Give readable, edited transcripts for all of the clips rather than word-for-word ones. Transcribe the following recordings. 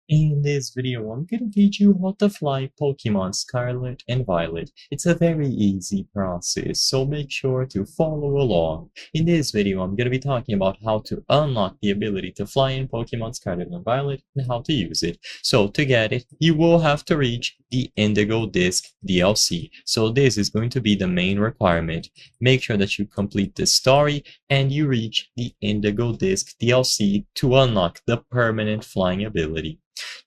In this video, I'm gonna teach you how to fly Pokemon Scarlet and Violet. It's a very easy process, so make sure to follow along. In this video, I'm gonna be talking about how to unlock the ability to fly in Pokemon Scarlet and Violet and how to use it. So to get it, you will have to reach the Indigo Disc DLC. So this is going to be the main requirement. Make sure that you complete the story and you reach the Indigo Disc DLC to unlock the permanent flying ability.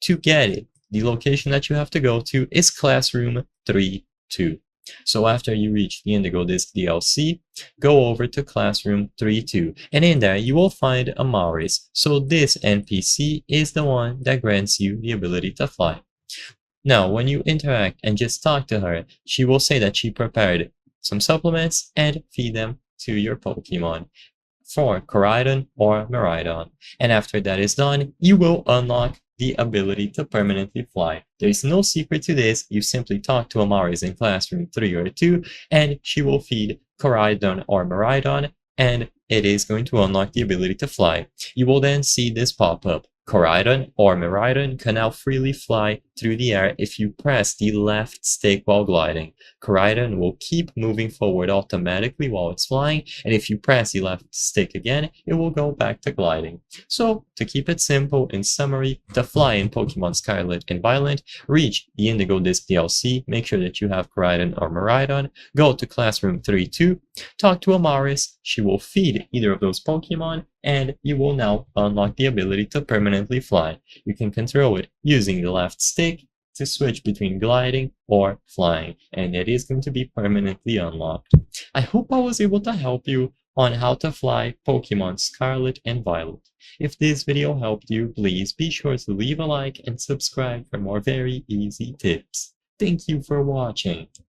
To get it, the location that you have to go to is Classroom 3-2. So after you reach the Indigo Disc DLC, go over to Classroom 3-2, and in there you will find Amaris. So this NPC is the one that grants you the ability to fly. Now, when you interact and just talk to her, she will say that she prepared some supplements and feed them to your Pokemon for Koraidon or Miraidon. And after that is done, you will unlock the ability to permanently fly. There is no secret to this. You simply talk to Amaris in Classroom 3 or 2, and she will feed Koraidon or Miraidon, and it is going to unlock the ability to fly. You will then see this pop up. Koraidon or Miraidon can now freely fly through the air if you press the left stick while gliding. Koraidon will keep moving forward automatically while it's flying, and if you press the left stick again, it will go back to gliding. So, to keep it simple, in summary, to fly in Pokemon Scarlet and Violet, reach the Indigo Disc DLC, make sure that you have Koraidon or Miraidon, go to Classroom 3-2, talk to Amaris, she will feed either of those Pokemon, and you will now unlock the ability to permanently fly. You can control it using the left stick to switch between gliding or flying, and it is going to be permanently unlocked. I hope I was able to help you on how to fly Pokemon Scarlet and Violet. If this video helped you, please be sure to leave a like and subscribe for more very easy tips. Thank you for watching.